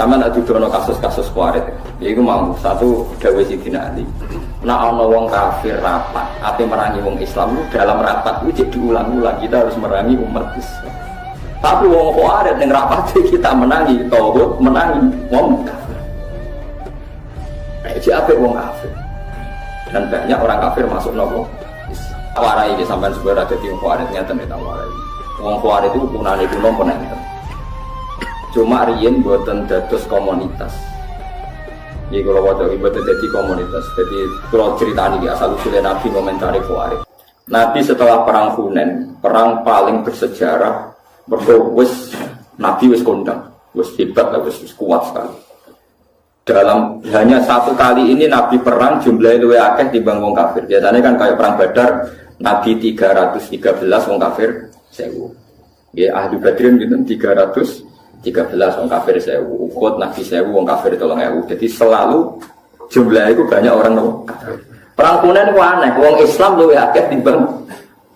Sama nak dudono kasus-kasus Khawarij. Ya iku mau satu dawuh Sidina Ali. Nek ana wong kafir rapat, ape merangi wong Islam dalam rapat itu diulang-ulang kita harus merangi umat Islam. Tapi wong Khawarij ning rapat kita menangi tauhid, menangi wong kafir. Iki ape wong kafir. Dan banyak orang kafir masuk nopo Islam. Warai iki sampean sebenarnya dadi wong Khawarij ngeten ta warai. Wong Khawarij itu punane kuno penenten. Cuma riyen mboten dados komunitas. Iki kalau waktu itu jadi komunitas. Jadi kalau ceritanya ini asal usulnya Nabi komentari Khawarij. Nabi setelah perang Hunain, perang paling bersejarah, wis Nabi wis kondang, wis hebat, wis kuat sekali. Dalam hanya satu kali ini Nabi perang jumlahnya luwih akeh timbang wong kafir. Biasanya kan kayak perang Badar, Nabi 313 wong kafir 1000. Ya ahli Badrin gitu 313 wong kafir 1000, Uhud Nabi 1000 wong kafir 3000. Jadi selalu jumlah itu banyak orang kafir. Perang Hunain itu aneh, wong Islam luwih akeh timbang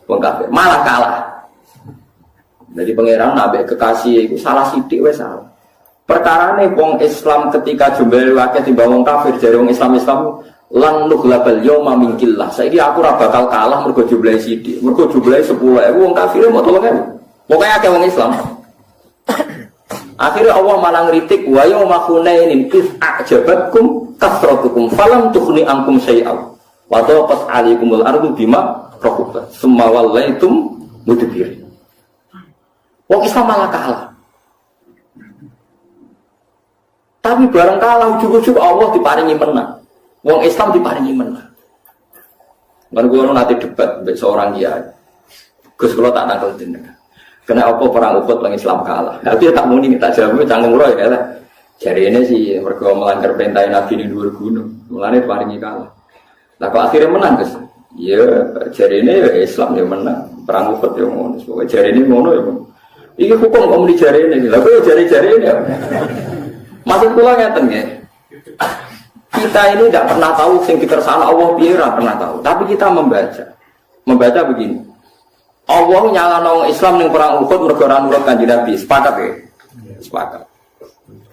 wong kafir, malah kalah. Jadi pangeran nabi kekasih itu salah sithik wis salah. Perkarane wong Islam ketika jumlah luwih akeh timbang wong kafir, jare wong Islam lan nughlabal yauma min qillah. Saiki aku ora bakal kalah mergo jumlah sithik. Mergo jumlah 10.000 wong kafir mau 3.000. Pokoke akeh wong Islam. Akhirnya Allah malah ngritik wa yauma hunainin iz a'jabatkum kasratukum falam tughni ankum syai'an wa taqat 'alaikumul ardu bima rahabat summa wallaitum mudbirin. Wong Islam malah kalah. Tapi bareng kalah ujug-ujug Allah diparingi menang. Wong Islam diparingi menang. Kan kula nanti debat mbek seorang kiai. Gus kula tak takon jenengan. Kena apa perang Uhud lang Islam kalah. Tapi tak muni tak jawab canggung roh ya lah. Jari ini sih mergo melanggar perintah Nabi di dhuwur gunung. Mulane paringi kalah. Lah kok akhirnya menang, Gus? Ya jari ini Islam ya menang. Perang Uhud ya ngono. Pokoke jari ini ngono ya. Iki hukum kok muni jari ini. Lah kok jari-jari ini. Maksud kula ngeten nggih. Kita ini tidak pernah tahu sing dikersakno Allah piye ora pernah tahu. Tapi kita membaca. Membaca begini. Allah nyalano Islam ning perang Uhud mergo ora nurut Kanjeng Nabi. Sepakat ya? Sepakat.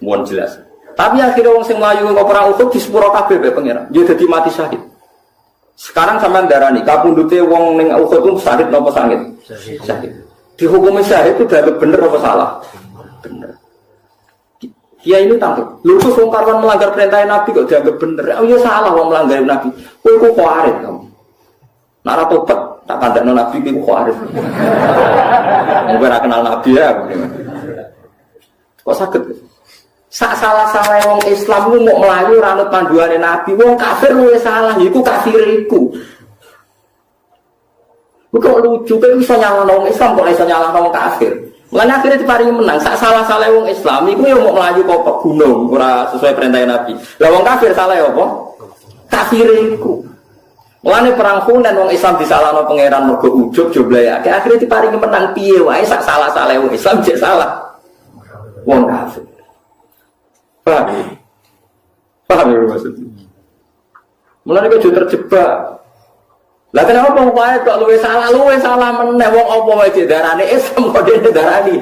Mohon jelas. Tapi akhirnya wong sing mlayu kok perang Uhud di sepuro kabeh bae pangeran. Dia dadi mati syahid. Sekarang sampean darani kapundhute wong ning Uhud ku syahid napa sangit? Syahid. Dihukumi syahid itu dianggap bener apa salah? Bener. Dia ini tangkap. Lha kok wong karwan melanggar perintah Nabi kok dianggap bener? Oh ya salah wong melanggar Nabi. Kowe kok Khawarij kamu. Nak ra tobat tak kandakno Nabi ki Khawarij. Wong ora kenal Nabi ya. Kok saged? Sak salah-salah wong Islam ku mau mlayu ora anut panduane Nabi. Wong kafir luwih salah, iku kafir iku. Kok lucu kowe iso nyalahno wong Islam kok iso nyalahno wong kafir. Mulane akhirnya diparingi menang. Sak salah-salah wong Islam iku yo mau mlayu kok gunung ora sesuai perintah Nabi. Lah wong kafir salah ya apa? Kafir iku. Mulane perang Hunain wong Islam disalahno pangeran mergo ujug jumlahe akeh. Akhire diparingi menang piye wae sak salah-salah wong Islam jek salah. Wong kafir. Paham? Paham ya maksudnya? Mulane kok terjebak. Lah kenapa wong wae kok luwih salah meneh wong apa wae darane Islam kok dene darani.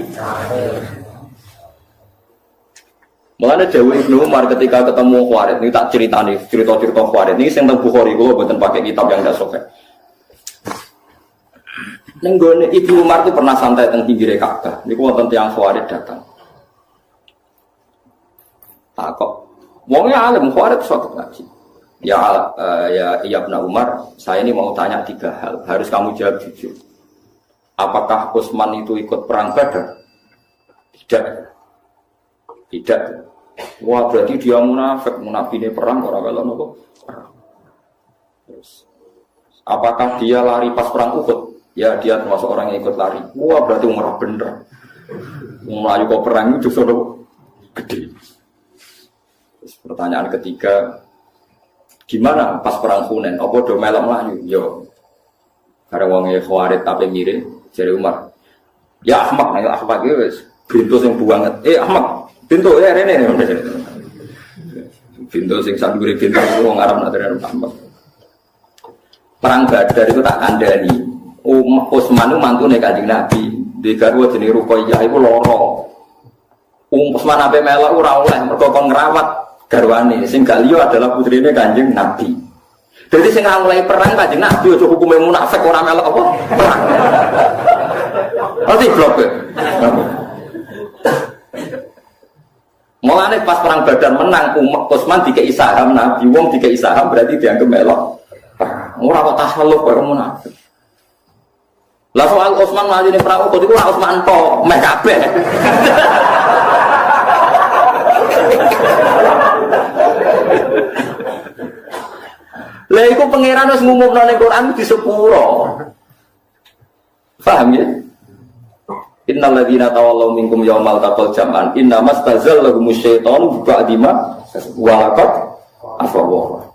Mulane Dewi Ibnu Umar ketika ketemu Khawarij, ini tak ceritani, cerita-cerita Khawarij ini sing teng Bukhari kula mboten pakai kitab yang ndak sahih. Ning gone Ibnu Umar itu pernah santai teng pinggire Ka'bah. Niku wonten tiyang Khawarij datang. Takok. Wong alim Khawarij sok ngaji. Ya Ibnu Umar, saya ini mau tanya 3 hal. Harus kamu jawab jujur. Apakah Utsman itu ikut perang Badar? Tidak. Tidak. Wah berarti dia munafik, munafine perang ora welon apa? Terus apakah dia lari pas perang Uhud? Ya dia termasuk orang yang ikut lari. Wah berarti ora bener. Melayu kok perang itu justru gede. Terus pertanyaan ketiga, gimana pas perang Hunain? Apa do melok melayu? Yo. Karena wong Khawarij tapi mirip jare Umar. Ya Ahmad, ayo Ahmad iki wis bintu sing buanget. Ahmad pintu ya rene. Pintu sing sandure pintu wong Arab nak dari Muhammad. Perang Badar itu tak kandhani. Utsman itu mantune Kanjeng Nabi. Di garwa jenenge Ruqayyah iku lara. Wong Utsman ape melok ora oleh mergo kon ngrawat garwane. Sing gak liya adalah putrine Kanjeng Nabi. Jadi sing mulai perang Kanjeng Nabi aja hukume munafik ora melok apa? Perang. Pasti blok. Mulane pas perang Badar menang Utsman dikei saham Nabi, wong dikei saham berarti dianggap melok. Ora kok tahaluf karo munafik. Lah soal Utsman maju ning perang Uhud iku ora Utsman to, meh kabeh. Lah iku pangeran wis ngumumno ning Quran di sepuro. Paham ya? Innal ladzina tawallaw minkum yaumal taqal jam'an innamas tazallahum syaitanu ba'dima wa laqad afawa.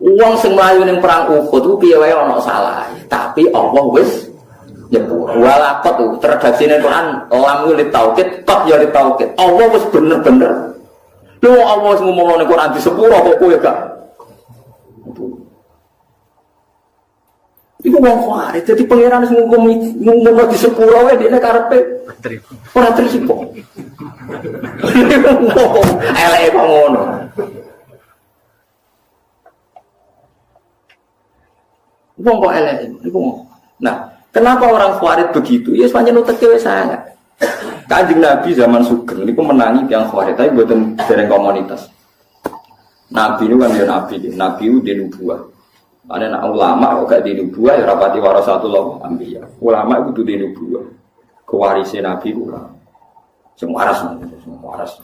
Wong sing mlayu ning perang Uhud ku piye wae ana salah, tapi Allah wis nyepuro. Wa laqad redaksine Quran lam li taukid, qad ya li taukid. Allah wis bener-bener. Lho Allah wis ngomongno ning Quran di sepuro kok kowe gak. Iku wong kuwi, dadi pangeran wis ngumumno di sepuro wae dene karepe ora trimo. Eleke kok ngono. Wong kok eleke iku. Nah, kenapa orang Khawarij begitu? Ya pancen uteke wis sangat. Kanjeng Nabi zaman Sugeng niku menangi tiyang Khawarij tapi mboten dereng komunitas. Nabi itu kan ya Nabi itu di nubuah. Ada nak ulama kok gak di nubuah ya rapati warasatullah anbiya. Ulama itu di nubuah. Kewarisnya Nabi ulama. Semua waras.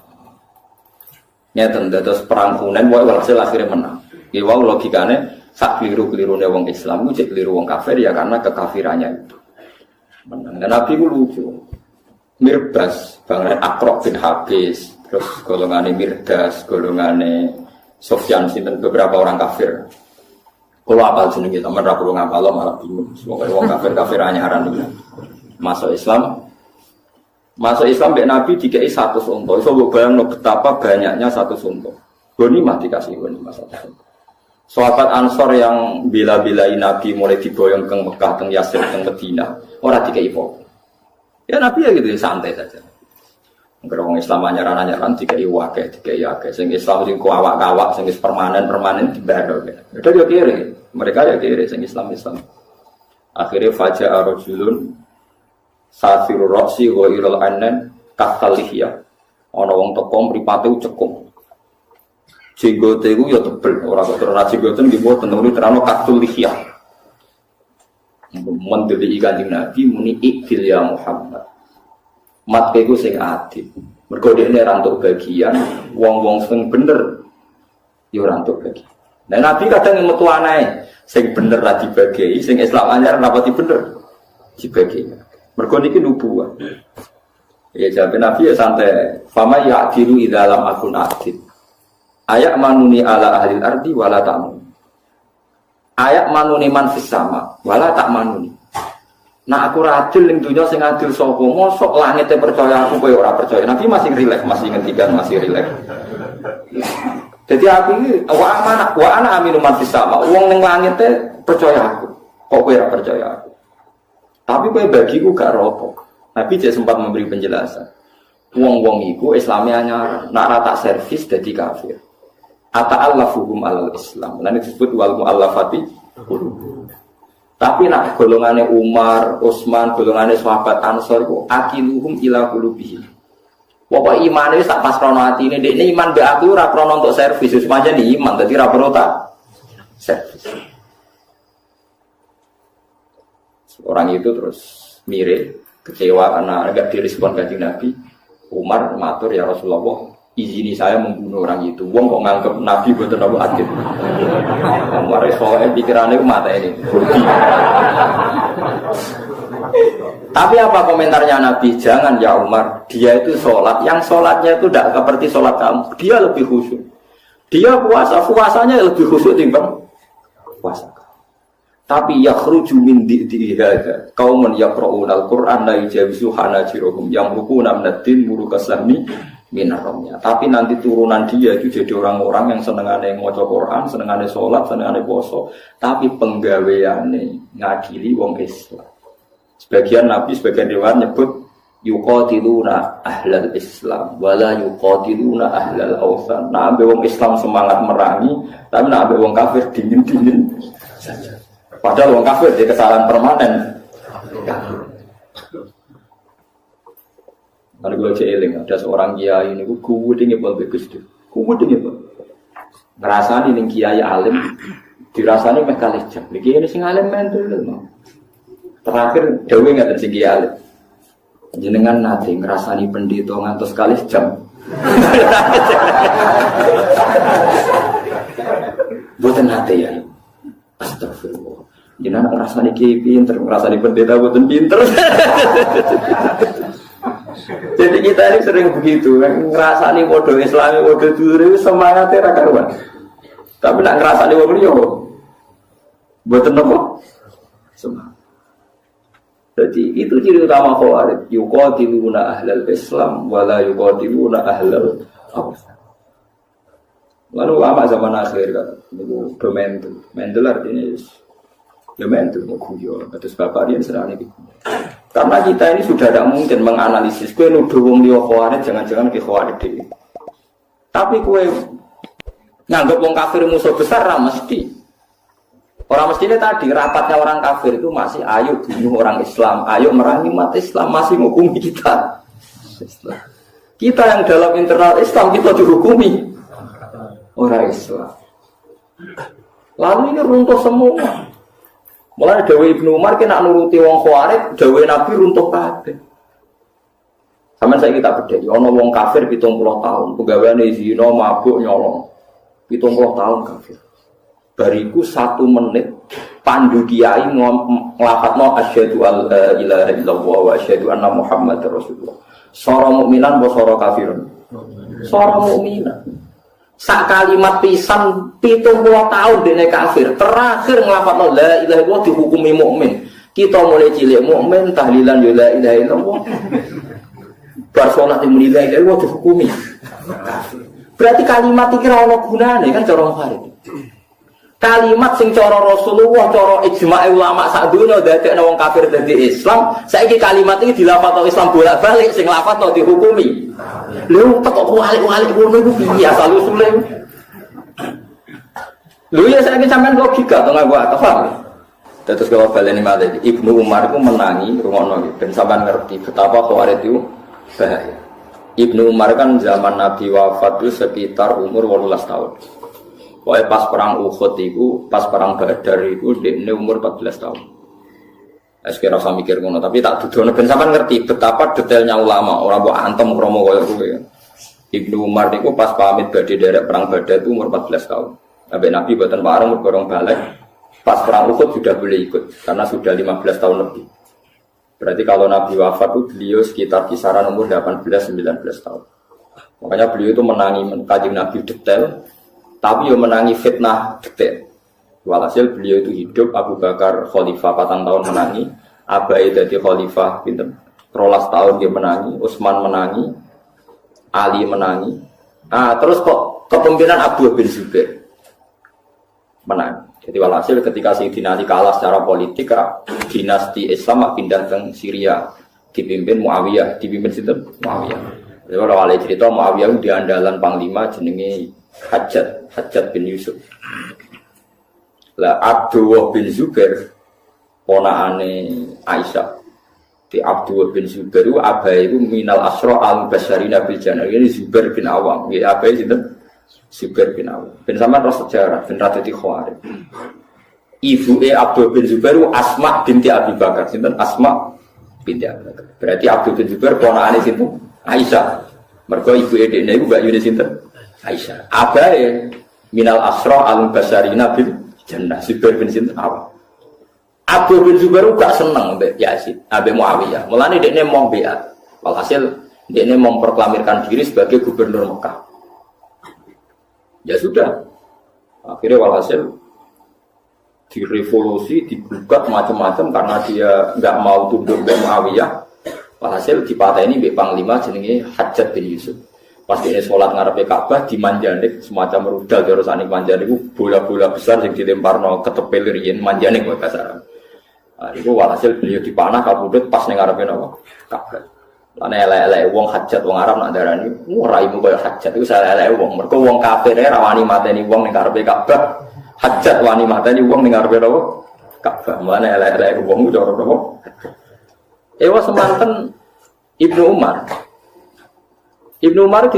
Nyata terus perang Hunain wae walhasil akhirnya menang. Ya wau logikane sak keliru-kelirune wong Islam itu cek keliru wong kafir ya karena kekafirannya itu. Menang. Dan Nabi itu lucu. Mirbas, Bang Akrok bin Habis, terus golongane Mirdas, golongane Sofyan sinten beberapa orang kafir. Kalau apal jenenge teman ra perlu ngapal malah bingung. Semoga wong kafir anyaran iki. Masuk Islam mbek Nabi dikei 100 unta. Iso mbok bayangno betapa banyaknya 100 unta. Ghanimah dikasih ghanimah 100 unta. Sahabat Ansor yang bila-bilai Nabi mulai diboyong ke Mekah, teng Yasrib, teng Madinah, ora dikei apa. Ya Nabi ya gitu santai saja. Orang Islam anyaran-anyaran dikai wakil, dikai akeh. Sing Islam sing kuawak-kawak, sing permanen dibaru. Itu dia kiri, mereka ya kiri, sing Islam. Akhirnya faja'a rajulun safirur roksi wa ilal annen katalihya. Ana wong teko mripate cekung. Jenggote iku ya tebel, ora kok terus jenggote nggih mboten nuli terano katalihya. Mendeli Kanjeng Nabi muni ikfil ya Muhammad. Mat iku sing adil. Mergo dekne ra entuk bagian, wong-wong sing bener ya ora entuk bagian. Nah Nabi kadang metu anae, sing bener ra dibagi, sing Islam anyar rapati bener dibagi. Mergo niki nubuwah. Ya jawab Nabi ya santai. Fama ya'dilu idza lam akun adil. Ayak manuni ala ahlil ardi wala ta'mun. Ayak manuni man fis sama wala tak manuni. Nah aku adil ning dunya sing adil sapa? Mosok langite percaya aku kowe ora percaya. Nabi masih rileks, masih ngendikan masih rileks. Jadi aku iki wa ana aminu man fis sama. Wong ning langite percaya aku. Kok kowe ora percaya aku? Tapi kowe bagiku gak rotok. Nabi dia sempat memberi penjelasan. Wong-wong iku Islame anyar, nak ra tak servis dadi kafir. Ata'allafuhum alal Islam. Lan disebut wal mu'allafati qulubuhum. Tapi nak golongane Umar, Utsman, golongane sahabat Ansor iku akiluhum ila qulubihim. Pokoke imane wis tak pas krono atine, dekne iman mbek aku ora krono untuk servis, wis pancen iman dadi ora perlu tak servis. Orang itu terus mirip, kecewa karena agak direspon Kanjeng Nabi. Umar matur ya Rasulullah, izini saya membunuh orang itu. Wong kok nganggep Nabi boten apa adil. Umar soalnya pikirannya mata ini. Tapi apa komentarnya Nabi? Jangan ya Umar, dia itu sholat. Yang sholatnya itu tidak seperti sholat kamu. Dia lebih khusyuk. Dia puasanya lebih khusyuk timbang puasa. Tapi yakhruju min di'ihada qaumun yaqra'una al-Qur'an la yujawizu hanajiruhum yamruquna minad-din murukasami minaromnya. Tapi nanti turunan dia itu jadi orang-orang yang senengane maca Quran, senengane sholat, senengane poso, tapi penggaweane ngadili wong Islam. Sebagian Nabi, sebagian riwayat nyebut yuqatiluna ahlal Islam wala yuqatiluna ahlal awsan. Nah, ambe wong Islam semangat merangi, tapi nak ambe wong kafir dingin-dingin saja. Padahal wong kafir dia kesalahan permanen. Kalau gue celing, ada seorang kiai ini, gue dingin banget Gus Dur, gue dingin banget. Ngerasani ning kiai alim, dirasani meh kalih jam. Iki ini sing alim mentul lho. Terakhir dhewe ngaten sing kiai alim. Jenengan nate ngrasani pendhita ngantos kalih jam. Boten nate ya. Astagfirullah. Jenengan ngrasani kiai pinter, ngrasani pendeta boten pinter. Jadi kita ini sering begitu, ngerasani bodoh Islami, bodoh dulu semangatnya rakaruan. Tapi nak ngerasani bodoh yo, buatan apa? Semangat. Jadi itu ciri utama Khawarij. Yuqatiluna ahlal Islam, wala yuqatiluna ahlal awsan. Lalu ulama zaman akhir kan, itu domentul. Mentul artinya domentul, mau kuyo. Terus bapak dia serani gitu. Karena kita ini sudah tidak mungkin menganalisis kue nuduh wong liya Khawarij jangan-jangan ke Khawarij dhewe. Tapi kue nganggep wong kafir musuh besar ra mesti. Orang mestinya tadi rapatnya orang kafir itu masih ayo bunuh orang Islam, ayo merangi umat Islam, masih menghukumi kita. Kita yang dalam internal Islam kita dihukumi orang Islam. Lalu ini runtuh semua. Mulai Dawe Ibnu Umar kena nuruti wong Khawarij, Dawe Nabi runtuh kabeh. Sampeyan saiki tak bedheki, ana wong kafir 70 tahun, pegawaiane zina, mabuk, nyolong. 70 tahun kafir. Bariku 1 menit pandu kiai nglafadzno asyhadu alla ilaha illallah wa asyhadu anna Muhammadar Rasulullah. Sora mukminan apa sora kafirun? Sora mukminan. Sak kalimat pisan 70 tahun dene kafir, terakhir nglafadzno la ilaha illallah dihukumi mukmin. Kita mulai cilik mukmin tahlilan la ilaha illallah. Bar salat muni la ilaha illallah dihukumi kafir. Berarti kalimat iki ora ono gunane kan cara Khawarij. Kalimat sing cara Rasulullah, cara ijma' ulama sak donya dadekno wong kafir dadi Islam, saiki kalimat iki dilafadzno Islam bolak-balik sing lafadzno dihukumi. Lho kok walik-walik ngono iku piye asal usule? Lho ya saiki sampean logika to nganggo paham. Terus kalau baleni malih Ibnu Umar iku menangi rungono ben sampean ngerti betapa Khawarij itu bahaya. Ibnu Umar kan zaman Nabi wafat itu sekitar umur 18 tahun. Pokoknya pas perang Uhud itu, pas perang Badar itu, dia umur 14 tahun. Saya kira saya mikir ngono, tapi tak dudono ben sampean ngerti betapa detailnya ulama, orang buat antem kromo koyo kuwi. Ibnu Umar itu pas pamit badhe derek perang Badar itu umur 14 tahun. Sampai Nabi boten pareng borong balik. Pas perang Uhud sudah boleh ikut karena sudah 15 tahun lebih. Berarti kalau Nabi wafat itu beliau sekitar kisaran umur 18-19 tahun. Makanya beliau itu menangi Kanjeng Nabi detail. Tapi yang menangi fitnah detail. Walhasil beliau itu hidup, Abu Bakar khalifah 4 tahun menangi, Abai jadi khalifah 13 tahun dia menangi, Utsman menangi, Ali menangi. Nah, terus kok kepemimpinan Abu bin Zubair menang. Jadi walhasil ketika Sayyidina Ali kalah secara politik, dinasti Islam pindah ke Syria, dipimpin Muawiyah, dipimpin situ Muawiyah. Jadi kalau Ali cerita Muawiyah di andalan panglima jenenge Hajjaj bin Yusuf. Lah Abdullah bin Zubair ponakane Aisyah. Di Abdullah bin Zubair itu abai itu minal asra al-basyarina bil jannah. Ini Zubair bin Awam. Ya abai itu Zubair bin Awam. Ben sampean ros sejarah ben radati Khawarij. Ibuke Abdullah bin Zubair itu Asma binti Abi Bakar. Sinten Asma binti Abi Bakar. Berarti Abdullah bin Zubair ponakane sinten Aisyah. Mergo ibuke dekne iku mbak yune sinten Aisyah. Abai minal asra al-basyarina bil jannah. Zubair bin Awam. Abu bin Zubair gak seneng mbek Yazid, ambek Muawiyah. Mulane dekne mau beat. Walhasil dekne memproklamirkan diri sebagai gubernur Mekah. Ya sudah. Akhirnya walhasil direvolusi, digugat macam-macam karena dia enggak mau tunduk mbek Muawiyah. Walhasil dipateni mbek panglima jenenge Hajjaj bin Yusuf. Pas dia sholat ngarepe Ka'bah dimanjanik semacam rudal terus anik manjanik bola-bola besar yang dilemparno ke tepel riyen manjanik kok kasar. Nah, itu walhasil beliau dipanah kabudut pas ning ngarepe napa Ka'bah. Lan elek-elek wong hajat wong Arab nak darani raimu koyo hajat iku elek wong. Mergo wong kafir ora wani mateni wong ning karepe Ka'bah. Hajat wani mateni wong ning karepe apa? Ka'bah. Mane elek-elek wong cara apa? Ewa semanten Ibnu Umar. Ibnu Umar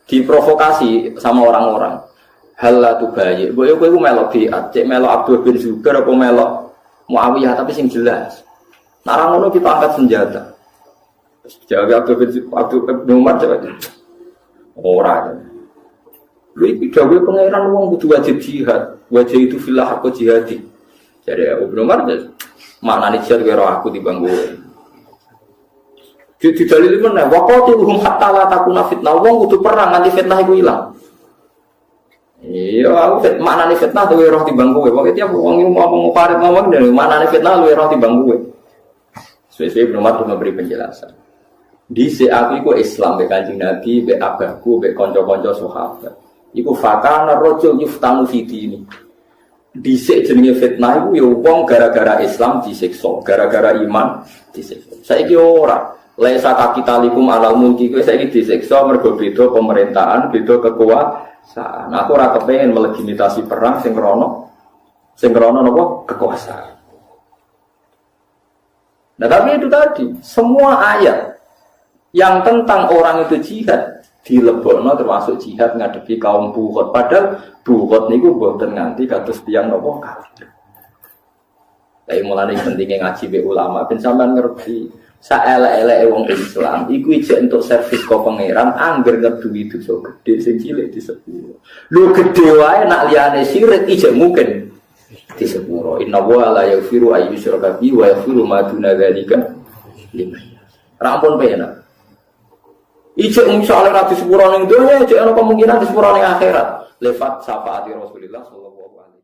diprovokasi sama orang-orang. Hal tu bayi. Boyo kowe melok biat, cek melok Abdul bin Zubair apa melok Muawiyah tapi sing jelas. Narang ngono kita angkat senjata. Jawab Abdul Umar jawab. Ora. Lha iki dawuh pangeran wong kudu wajib jihad. Wajib itu filah aku jihadi. Jadi Abdul Umar maknane jihad karo aku timbang kowe. Di dalil meneh waqatiluhum hatta la takuna fitnah. Wong kudu perang nganti fitnah iku ilang. Iya, aku maknane fitnah luwih roh timbang kowe. Pokoke tiap wong ngomong parit ngomong dari maknane fitnah luwih roh timbang kowe. Sesuai Ibnu Umar memberi penjelasan. Dhisik aku iku Islam be Kanjeng Nabi, be abahku, be kanca-kanca sahabat. Iku fakana rajul yuftanu fi dini. Dhisik jenenge fitnah iku ya wong gara-gara Islam disiksa, gara-gara iman disiksa. Saiki ora. Laisa kapitalikum alal mulki kowe saiki disiksa mergo beda pemerintahan, beda kekuasaan. Aku ora kepengin melegitimasi perang sing krana napa kekuasaan. Nah tapi itu tadi semua ayat yang tentang orang itu jihad dilebokno termasuk jihad ngadepi kaum Bukhot. Padahal Bukhot niku mboten nganti kados tiyang napa kafir. Tapi mulane pentingnya ngaji be ulama ben sampean ngerti saelek-eleke wong Islam iku ijek entuk servis kok pangeran angger ngeduwi dosa gedhe sing cilik disepuro. Lho gedhe wae nak liyane sirik ijek mungkin disepuro. Inna wa la yaghfiru ayyusyraka bihi wa yaghfiru ma duna dzalika liman. Rampun penak. Ijek misalnya ra disepuro ning donya ijek ana kemungkinan disepuro ning akhirat. Lewat syafaat Rasulullah sallallahu